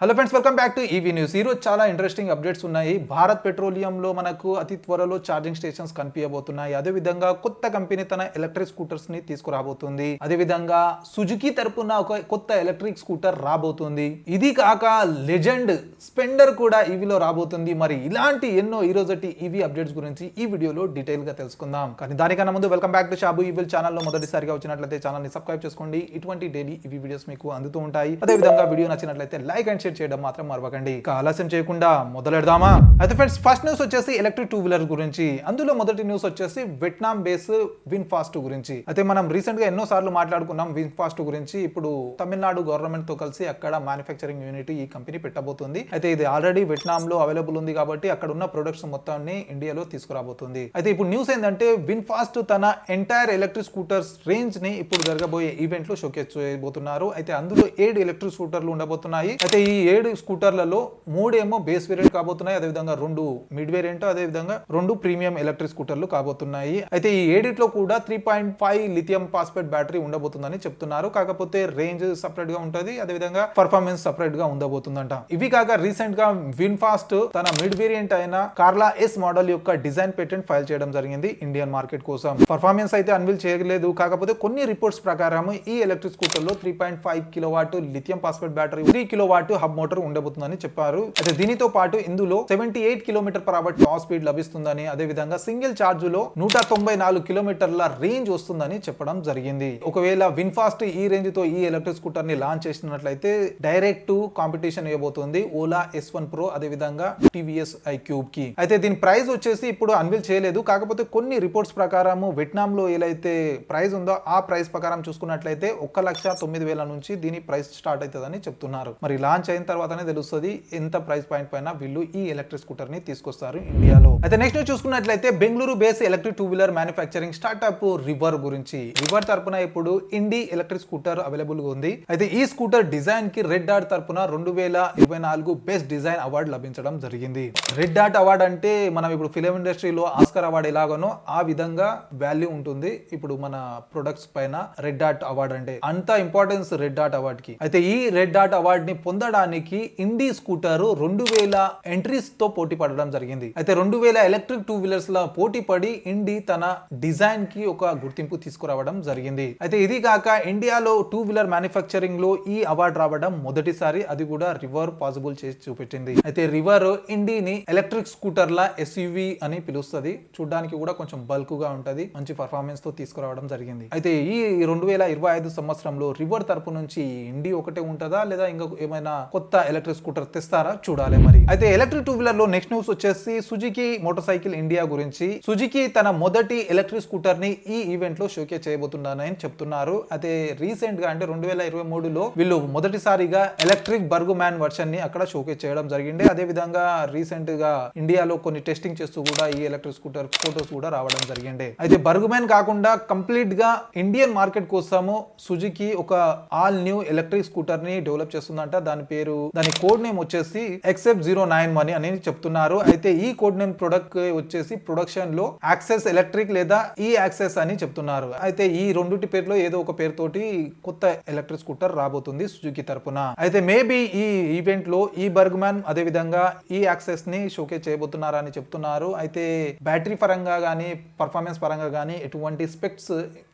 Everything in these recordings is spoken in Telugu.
Hello friends, welcome back to EV news. ఈరోజు చాలా ఇంట్రెస్టింగ్ అప్డేట్స్ ఉన్నాయి. భారత్ పెట్రోలియంలో మనకు అతి త్వరలో ఛార్జింగ్ స్టేషన్స్ కనిపించబోతున్నాయి. అదేవిధంగా కొత్త కంపెనీ తన ఎలక్ట్రిక్ స్కూటర్స్ ని తీసుకురాబోతుంది. అదేవిధంగా సుజుకి తరపున ఒక కొత్త ఎలక్ట్రిక్ స్కూటర్ రాబోతుంది. ఇది కాక లెజెండ్ స్పెండర్ కూడా ఈవీలో రాబోతుంది. మరి ఇలాంటి ఎన్నో ఈ రోజటి ఈవీ అప్డేట్స్ గురించి ఈ వీడియోలో డీటెయిల్ గా తెలుసుకుందాం. కానీ దానికన్నా ముందు welcome back to Shabu evil ఛానల్లో మొదటిసారిగా వచ్చినట్లయితే ఛానల్ ని సబ్స్క్రైబ్ చేసుకోండి. ఇటువంటి డైలీ ఈవీ వీడియోస్ మీకు అందుతూ ఉంటాయి. అదేవిధంగా వీడియో నచ్చినట్లయితే లైక్ అండ్ చేయడం మాత్రం మరవకండి. ఆలస్యం చేయకుండా మొదలెడదామా? అయితే ఫ్రెండ్స్, ఫస్ట్ న్యూస్ వచ్చేసి ఎలక్ట్రిక్ టూ వీలర్ గురించి. అందులో మొదటి న్యూస్ వచ్చేసి వియట్నాం బేస్ విన్ఫాస్ట్ గురించి. అయితే మనం రీసెంట్ గా ఎన్నో సార్లు మాట్లాడుకున్నాం విన్ఫాస్ట్ గురించి. ఇప్పుడు తమిళనాడు గవర్నమెంట్ తో కలిసి అక్కడ మ్యానుఫ్యాక్చరింగ్ యూనిట్ ఈ కంపెనీ పెట్టబోతుంది. అయితే ఇది ఆల్రెడీ వియట్నాం లో అవైలబుల్ ఉంది కాబట్టి అక్కడ ఉన్న ప్రొడక్ట్స్ మొత్తాన్ని ఇండియాలో తీసుకురాబోతుంది. అయితే ఇప్పుడు న్యూస్ ఏంటంటే విన్ఫాస్ట్ తన ఎంటైర్ ఎలక్ట్రిక్ స్కూటర్స్ రేంజ్ ని ఇప్పుడు జరగబోయే ఈవెంట్ లో షోకేస్ చేయబోతున్నారు. అయితే అందులో 7 ఎలక్ట్రిక్ స్కూటర్లు ఉండబోతున్నాయి. అయితే ఈ 7 స్కూటర్లలో 3 ఏమో బేస్ వేరియంట్ కాబోతున్నాయి. అదేవిధంగా 2 మిడ్ వేరియంట్, అదేవిధంగా 2 ప్రీమియం ఎలక్ట్రిక్ స్కూటర్లు కాబోతున్నాయి. అయితే ఈ 7లో కూడా 3.5 లిథియం ఫాస్ఫేట్ బ్యాటరీ ఉండబోతుందని చెప్తున్నారు. కాకపోతే రేంజ్ సపరేట్ గా ఉంటది, అదేవిధంగా పర్ఫార్మెన్స్ సపరేట్ గా ఉండబోతుందంట. ఇవి కాక రీసెంట్ గా విన్ఫాస్ట్ తన మిడ్ వేరియంట్ అయిన కార్లా ఎస్ మోడల్ యొక్క డిజైన్ పేటెంట్ ఫైల్ చేయడం జరిగింది ఇండియన్ మార్కెట్ కోసం. పర్ఫార్మెన్స్ అయితే అన్వీల్ చేయలేదు. కాకపోతే కొన్ని రిపోర్ట్స్ ప్రకారం ఈ ఎలక్ట్రిక్ స్కూటర్ లో 3.5 kilowatt lithium phosphate battery, 3 kilowatt hub motor ఉండబోతుందని చెప్పారు. అయితే దీనితో పాటు ఇందులో 78 kilometre per hour top speed లభిస్తుందని, అదేవిధంగా సింగిల్ ఛార్జ్ లో 194 కిలోమీటర్ల రేంజ్ వస్తుందని చెప్పడం జరిగింది. ఒకవేళ విన్ఫాస్ట్ ఈ రేంజ్ తో ఈ ఎలక్ట్రిక్ స్కూటర్ ని లాంచ్ చేసినట్లయితే డైరెక్ట్ కాంపిటీషన్ ఇవ్వబోతుంది ఓలా S1 Pro అదేవిధంగా టీవీఎస్ iQube కి. అయితే దీని ప్రైస్ వచ్చేసి ఇప్పుడు అన్వీల్ చేయలేదు. కాకపోతే కొన్ని రిపోర్ట్స్ ప్రకారం వియట్నాం లో ఏదైతే ప్రైస్ ఉందో ఆ ప్రైస్ ప్రకారం చూసుకున్నట్లయితే 1,09,000 నుంచి దీని ప్రైస్ స్టార్ట్ అవుతుందని చెప్తున్నారు. మరి లాంచ్ అయిన తర్వాతనే తెలుస్తుంది ఎంత ప్రైస్ పాయింట్ పైన వీళ్ళు ఈ ఎలక్ట్రిక్ స్కూటర్ ని తీసుకొస్తారు ఇండియాలో. అయితే నెక్స్ట్ చూసుకున్నట్లయితే Bengaluru base electric two wheeler manufacturing startup river గురించి. రివర్ తరపున ఇప్పుడు ఇండి ఎలక్ట్రిక్ స్కూటర్ అవైలబుల్ గా ఉంది. అయితే ఈ స్కూటర్ డిజైన్ కి రెడ్ డాట్ తరపున 2024 బెస్ట్ డిజైన్ అవార్డు లభించడం జరిగింది. రెడ్ డాట్ అవార్డు అంటే మనం ఇప్పుడు ఫిలిం ఇండస్ట్రీలో ఆస్కర్ అవార్డు ఎలాగనో ఆ విధంగా వాల్యూ ఉంటుంది ఇప్పుడు మన ప్రొడక్ట్స్ పైన. రెడ్ డాట్ అవార్డు అంటే అంత ఇంపార్టెన్స్ రెడ్ డాట్ అవార్డ్ కి. అయితే ఈ రెడ్ డాట్ అవార్డ్ ని పొందడానికి ఇండి స్కూటర్ 2000 ఎంట్రీస్ తో పోటీ పడడం జరిగింది. అయితే 2000 ఎలక్ట్రిక్ టూ వీలర్స్ లా పోటీ పడి ఇండి తన డిజైన్ కి ఒక గుర్తింపు తీసుకురావడం జరిగింది. అయితే ఇది కాక ఇండియాలో టూ వీలర్ మ్యానుఫ్యాక్చరింగ్ లో ఈ అవార్డు రావడం మొదటిసారి. అది కూడా రివర్ పాసిబుల్ చేసి చూపెట్టింది. అయితే రివర్ ఇండిని ఎలక్ట్రిక్ స్కూటర్ లా SUV అని పిలుస్తుంది. చూడడానికి కూడా కొంచెం బల్క్ గా ఉంటది, మంచి పర్ఫార్మెన్స్ తో తీసుకురావడం జరిగింది. అయితే ఈ 2025 సంవత్సరంలో రివర్ తరపు నుంచి ఇండి ఒకటే ఉంటుందా లేదా ఇంకా ఏమైనా కొత్త ఎలక్ట్రిక్ స్కూటర్ తెస్తారా చూడాలి మరి. అయితే ఎలక్ట్రిక్ టూ వీలర్ లో నెక్స్ట్ న్యూస్ వచ్చేసి సుజుకి మోటార్ సైకిల్ ఇండియా గురించి. సుజుకి తన మొదటి ఎలక్ట్రిక్ స్కూటర్ ని ఈ ఈవెంట్ లో షోకేస్ చేయబోతున్నారని చెప్తున్నారు. అయితే రీసెంట్ గా అంటే 2023లో వీళ్ళు మొదటిసారిగా ఎలక్ట్రిక్ బర్గుమ్యాన్ వర్షన్ ని అక్కడ షోకేస్ చేయడం జరిగింది. అదే విధంగా రీసెంట్ గా ఇండియాలో కొన్ని టెస్టింగ్ చేస్తూ కూడా ఈ ఎలక్ట్రిక్ స్కూటర్ ఫోటోస్ కూడా రావడం జరిగింది. అయితే బర్గుమ్యాన్ కాకుండా కంప్లీట్ గా ఇండియన్ మార్కెట్ కోసము సుజుకి ఒక ఆల్ న్యూ ఎలక్ట్రిక్ స్కూటర్ ని డెవలప్ చేస్తుందంట. దాని కోడ్ నేమ్ వచ్చేసి XF091 అని చెప్తున్నారు. అయితే ఈ కోడ్ నేమ్ ప్రొడక్ట్ వచ్చేసి ప్రొడక్షన్ లో యాక్సెస్ ఎలక్ట్రిక్ లేదా ఈ యాక్సెస్ అని చెప్తున్నారు. అయితే ఈ రెండుటి పేరులో ఏదో ఒక పేరుతోటి కొత్త ఎలక్ట్రిక్ స్కూటర్ రాబోతుంది సుజుకి తరపున. అయితే మేబీ ఈ ఈవెంట్ లో ఈ బర్గ్మ్యాన్ అదే విధంగా ఈ యాక్సెస్ ని షోకేస్ చేయబోతున్నారని చెప్తున్నారు. అయితే బ్యాటరీ పరంగా గానీ పర్ఫార్మెన్స్ పరంగా గానీ ఎటువంటి స్పెక్స్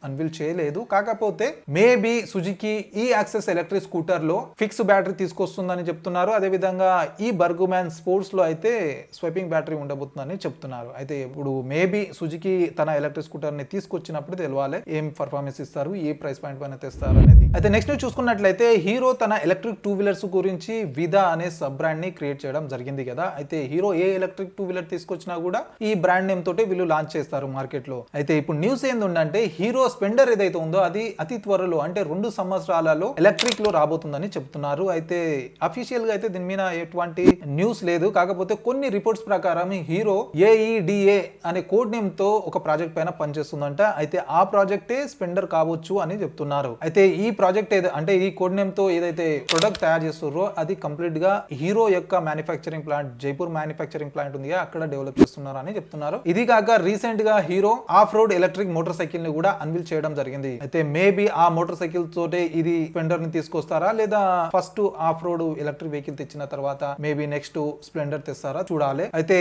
అన్వీల్ చేయలేదు. కాకపోతే మేబీ సుజుకి ఈ యాక్సెస్ ఎలక్ట్రిక్ స్కూటర్ లో ఫిక్స్ బ్యాటరీ తీసుకొస్తుందని చెప్తున్నారు. అదే విధంగా ఈ బర్గుమ్యాన్ స్పోర్ట్స్ లో అయితే స్వైపింగ్ బ్యాటరీ ఉండబోతుందని చెప్తున్నారు. అయితే ఇప్పుడు మేబీ సుజుకి తన ఎలక్ట్రిక్ స్కూటర్ ని తీసుకొచ్చినప్పుడు తెలవాలి ఏం పర్ఫార్మెన్స్ ఇస్తారు, ఏ ప్రైస్ పాయింట్ పైన తెస్తారు అనేది. అయితే నెక్స్ట్ చూసుకున్నట్లయితే హీరో తన ఎలక్ట్రిక్ టూ వీలర్స్ గురించి విదా అనే సబ్ బ్రాండ్ ని క్రియేట్ చేయడం జరిగింది కదా. అయితే హీరో ఏ ఎలక్ట్రిక్ టూ వీలర్ తీసుకొచ్చినా కూడా ఈ బ్రాండ్ నేమ్ తోటి వీళ్ళు లాంచ్ చేస్తారు మార్కెట్ లో. అయితే ఇప్పుడు న్యూస్ ఏంటంటే హీరో స్పెండర్ ఏదైతే ఉందో అది అతి త్వరలో అంటే 2 సంవత్సరాలలో ఎలక్ట్రిక్ లో రాబోతుందని చెప్తున్నారు. అయితే అఫీషియల్ గా అయితే దీని మీద ఎటువంటి న్యూస్ లేదు. కాకపోతే కొన్ని రిపోర్ట్స్ ప్రకారం హీరో AEDA అనే కోడ్ నేమ్ తో ఒక ప్రాజెక్ట్ పైన పనిచేస్తుందంట. అయితే ఆ ప్రాజెక్టే స్పెండర్ కావచ్చు అని చెప్తున్నారు. అయితే ఈ ప్రాజెక్ట్ అంటే ఈ కోడ్ నేమ్ తో ఏదైతే ప్రొడక్ట్ తయారు చేస్తారో అది కంప్లీట్ గా హీరో యొక్క manufacturing plant Jaipur manufacturing plant ఉంది అక్కడ డెవలప్ చేస్తున్నారు అని చెప్తున్నారు. ఇది కాక రీసెంట్ గా hero of road electric motor cycle ని కూడా అన్వీల్ అన్వీల్ చేయడం జరిగింది. అయితే మేబీ ఆ మోటార్ సైకిల్ తోటే ఇది స్ప్లెండర్ ని తీసుకొస్తారా లేదా first of road electric vehicle తెచ్చిన తర్వాత మేబీ నెక్స్ట్ స్ప్లెండర్ తెస్తారా చూడాలి. అయితే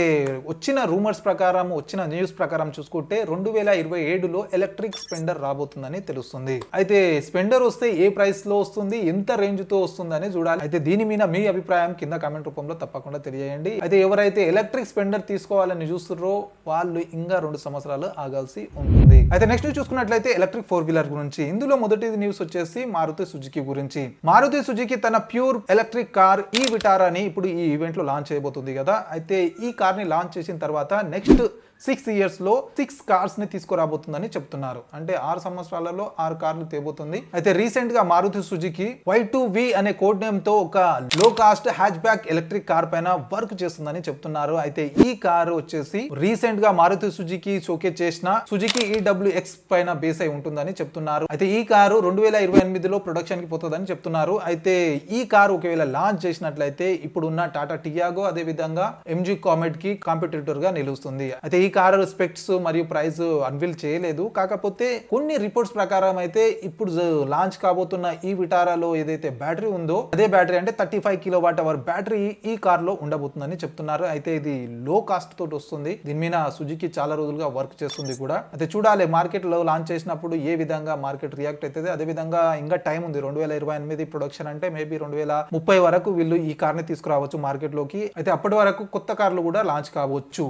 వచ్చిన రూమర్స్ ప్రకారం, వచ్చిన న్యూస్ ప్రకారం చూసుకుంటే 2027లో ఎలక్ట్రిక్ స్ప్లెండర్ రాబోతుందని తెలుస్తుంది. అయితే స్ప్లెండర్ వస్తే ఏ ప్రైస్ లో వస్తుంది, ఎంత రేంజ్ తో వస్తుందని చూడాలి. అయితే దీని మీద మీ అభిప్రాయం కింద కామెంట్ రూపంలో తప్పకుండా తెలియజేయండి. అయితే ఎవరైతే ఎలక్ట్రిక్ స్ప్లెండర్ తీసుకోవాలని చూస్తున్నారో వాళ్ళు ఇంకా 2 సంవత్సరాలు ఆగాల్సి ఉంటుంది. అయితే నెక్స్ట్ చూసుకున్నట్లయితే ఎలక్ట్రిక్ 4-వీలర్ గురించి. ఇందులో మొదటి న్యూస్ వచ్చేసి మారుతి సుజుకి గురించి. మారుతి సుజుకి తన ప్యూర్ ఎలక్ట్రిక్ కార్ ఈ విటారాని ఇప్పుడు ఈ ఈవెంట్ లో లాంచ్ చేయబోతుంది కదా. అయితే ఈ కార్ ని లాంచ్ చేసిన తర్వాత నెక్స్ట్ 6 years లో 6 కార్స్ ని తీసుకురాబోతుందని చెప్తున్నారు. అంటే 6 సంవత్సరాలలో 6 కార్లు తేబోతుంది. అయితే రీసెంట్ గా మారుతి సుజుకి Y2V అనే కోడ్ నేమ్ తో ఒక లో cost hatch back electric car పైన వర్క్ చేస్తుందని చెప్తున్నారు. అయితే ఈ కార్ వచ్చేసి రీసెంట్ గా మారుతి సుజుకి షోకేస్ చేసిన సుజుకి EWX పైన బేస్ అయి ఉంటుందని చెప్తున్నారు. అయితే ఈ కారు 2028లో ప్రొడక్షన్ కి పోతుందని చెప్తున్నారు. అయితే ఈ కార్ ఒకవేళ లాంచ్ చేసినట్లయితే ఇప్పుడున్న టాటా టియాగో అదే విధంగా MG కామెట్ కి కాంపిటేటర్ గా నిలుస్తుంది. అయితే ఈ కార్ స్పెక్స్ మరియు ప్రైస్ అన్వీల్ చేయలేదు. కాకపోతే కొన్ని రిపోర్ట్స్ ప్రకారం అయితే ఇప్పుడు లాంచ్ కాబోతున్న ఈ విటారాలో ఏదైతే బ్యాటరీ ఉందో అదే బ్యాటరీ అంటే 35 kWh బ్యాటరీ ఈ కార్ లో ఉండబోతుందని చెప్తున్నారు. అయితే ఇది లో కాస్ట్ తోటి వస్తుంది. దీని మీద సుజుకి చాలా రోజులుగా వర్క్ చేస్తుంది కూడా. అయితే చూడాలి మార్కెట్ లో లాంచ్ చేసినప్పుడు ఏ విధంగా మార్కెట్ రియాక్ట్ అవుతుంది. అదే విధంగా ఇంకా టైం ఉంది. 2028 ప్రొడక్షన్ అంటే మేబీ 2030 వరకు వీళ్ళు ఈ కార్ ని తీసుకురావచ్చు మార్కెట్ లోకి. అయితే అప్పటి వరకు కొత్త కార్లు కూడా లాంచ్ కావచ్చు.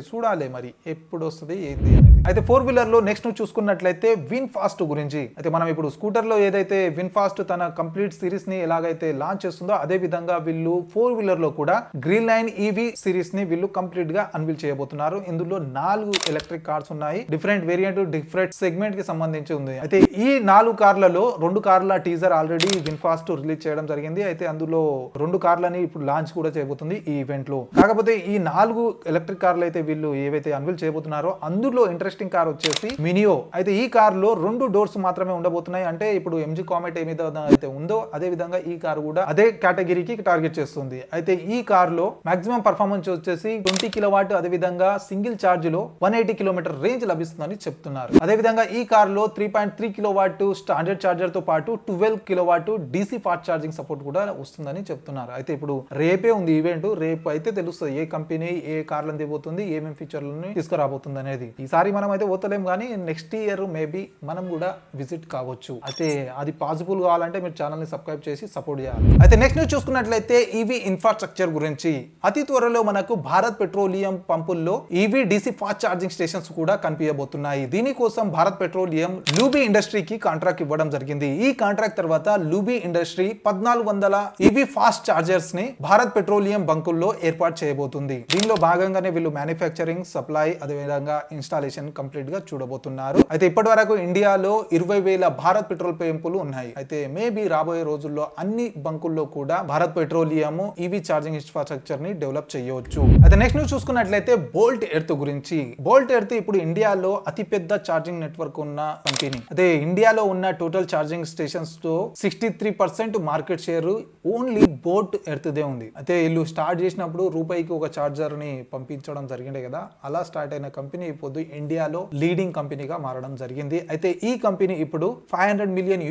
చూడాలి మరి ఎప్పుడు వస్తుంది ఏంది అనేది. అయితే 4-వీలర్ లో నెక్స్ట్ చూసుకున్నట్లయితే విన్ఫాస్ట్ గురించి. అయితే మనం ఇప్పుడు స్కూటర్ లో ఏదైతే విన్ఫాస్ట్ తన కంప్లీట్ సిరీస్ ని ఎలాగైతే లాంచ్ చేస్తుందో అదే విధంగా వీళ్ళు 4-వీలర్ లో కూడా గ్రీన్ లైన్ ఈవీ సిరీస్ ని వీళ్ళు కంప్లీట్ గా అన్వీల్ చేయబోతున్నారు. ఇందులో 4 ఎలక్ట్రిక్ కార్స్ ఉన్నాయి. డిఫరెంట్ వేరియంట్, డిఫరెంట్ సెగ్మెంట్ కి సంబంధించి ఉంది. అయితే ఈ 4 కార్లలో 2 కార్ల టీజర్ ఆల్రెడీ విన్ఫాస్ట్ రిలీజ్ చేయడం జరిగింది. అయితే అందులో 2 కార్లని ఇప్పుడు లాంచ్ కూడా చేయబోతుంది ఈ ఈవెంట్ లో. కాకపోతే ఈ 4 ఎలక్ట్రిక్ కార్లు అయితే వీళ్ళు ఏవైతే అన్వీల్ చేయబోతున్నారో అందులో ఇంట్రెస్టింగ్ కార్ వచ్చేసి మినియో. అయితే ఈ కార్ లో 2 డోర్స్ మాత్రమే ఉండబోతున్నాయి. అంటే ఇప్పుడు MG కామెట్ ఏమైతే అయితే ఉందో అదే విధంగా ఈ కార్ కూడా అదే కేటగిరీకి టార్గెట్ చేస్తుంది. అయితే ఈ కార్ లో మాక్సిమం పర్ఫార్మెన్స్ వచ్చేసి 20 kW అదే విధంగా సింగిల్ చార్జ్ లో 180 km రేంజ్ లభిస్తుందని చెప్తున్నారు. అదే విధంగా ఈ కార్ లో 3.3 kW స్టాండర్డ్ చార్జర్ తో పాటు 12 kW DC fast charging support కూడా వస్తుందని చెప్తున్నారు. అయితే ఇప్పుడు రేపే ఉంది ఈవెంట్. రేపు అయితే తెలుస్తుంది ఏ కంపెనీ ఏ కార్లను దిగబోతుంది, ఏమేమి ఫీచర్లను తీసుకురాబోతుంది అనేది. ఈసారి మనం అయితే పోతలేం కానీ నెక్స్ట్ ఇయర్ మేబీ మనం కూడా విజిట్ కావచ్చు. అయితే అది పాసిబుల్ కావాలంటే మీరు ఛానల్ ని సబ్స్క్రైబ్ చేసి సపోర్ట్ చేయాలి. అయితే నెక్స్ట్ న్యూస్ చూసుకున్నట్లయితే ఈవీ ఇన్ఫ్రాస్ట్రక్చర్ గురించి. అతి త్వరలో మనకు భారత్ పెట్రోలియం పంపుల్లో EV DC fast charging stations కూడా కనిపించబోతున్నాయి. దీనికోసం భారత్ పెట్రోలియం లూబీ ఇండస్ట్రీకి కాంట్రాక్ట్ ఇవ్వడం జరిగింది. ఈ కాంట్రాక్ట్ తర్వాత Lubi industry 1400 EV fast chargers ని భారత్ పెట్రోలియం బంకుల్లో ఏర్పాటు చేయబోతుంది. దీనిలో భాగంగానే వీళ్ళు మ్యానుఫ్యాక్చరింగ్, సప్లై అదే విధంగా ఇన్స్టాలేషన్ కంప్లీట్ గా చూడబోతున్నారు. అయితే ఇప్పటి వరకు ఇండియాలో 20,000 భారత్ పెట్రోల్ పంపులు ఉన్నాయి. అయితే మేబీ రాబోయే రోజుల్లో అన్ని బంకుల్లో కూడా Bharat petroleum EV charging infrastructure ని డెవలప్ చేయవచ్చు. అయితే నెక్స్ట్ న్యూస్ చూసుకున్నట్లయితే బోల్ట్ ఎర్త్ గురించి. బోల్ట్ ఎర్త్ ఇప్పుడు ఇండియాలో అతిపెద్ద ఛార్జింగ్ నెట్వర్క్ ఉన్న కంపెనీ. అదే ఇండియాలో ఉన్న టోటల్ ఛార్జింగ్ స్టేషన్స్ తో 63% market share only Bolt Earth దే ఉంది. అయితే వీళ్ళు స్టార్ట్ చేసినప్పుడు రూపాయికి ఒక ఛార్జర్ ని పంపించడం జరిగింది కదా. అలా స్టార్ట్ అయిన కంపెనీ ఇప్పుడు ఇండియాలో లీడింగ్ కంపెనీగా మారడం జరిగింది. అయితే ఈ కంపెనీ ఇప్పుడు $500 million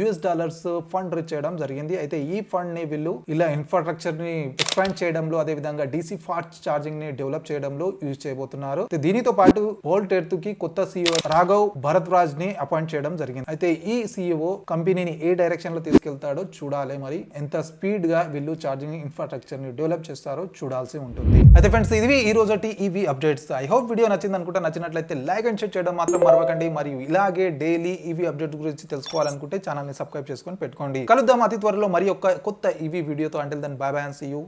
ఫండ్ రీచ్ చేయడం జరిగింది. అయితే ఈ ఫండ్ ని వీళ్ళు ఇలా ఇన్ఫ్రాస్ట్రక్చర్ ని ఎక్స్పాండ్ చేయడంలో అదే విధంగా DC ఫాస్ట్ ఛార్జింగ్ ని డెవలప్ చేయడంలో యూజ్ చేయబోతున్నారు. దీనితో పాటు బోల్ట్ ఎర్త్ కి కొత్త CEO రాఘవ్ భరద్వాజ్ ని అపాయింట్ చేయడం జరిగింది. అయితే ఈ CEO కంపెనీని ఏ డైరెక్షన్ లో తీసుకెళ్తాడో చూడాలి. మరి ఎంత స్పీడ్ గా వీళ్ళు ఛార్జింగ్ ఇన్ఫ్రాస్ట్రక్చర్ ని డెవలప్ చేస్తారో చూడాల్సి ఉంటుంది. అయితే ఫ్రెండ్స్ ఇది ఈ రోజు EV updates. I hope video నచ్చింది అనుకుంటా. నచ్చినట్లయితే లైక్ అండ్ షేర్ చేయడం మాత్రం మరవకండి. మరియు ఇలాగే డైలీ ఈవీ అప్డేట్ గురించి తెలుసుకోవాలనుకుంటే ఛానల్ ని సబ్స్క్రైబ్ చేసుకొని పెట్టుకోండి. కలుద్దాం అతి త్వరలో మరి ఒక కొత్త ఈవీ వీడియోతో. Until then bye bye and see you.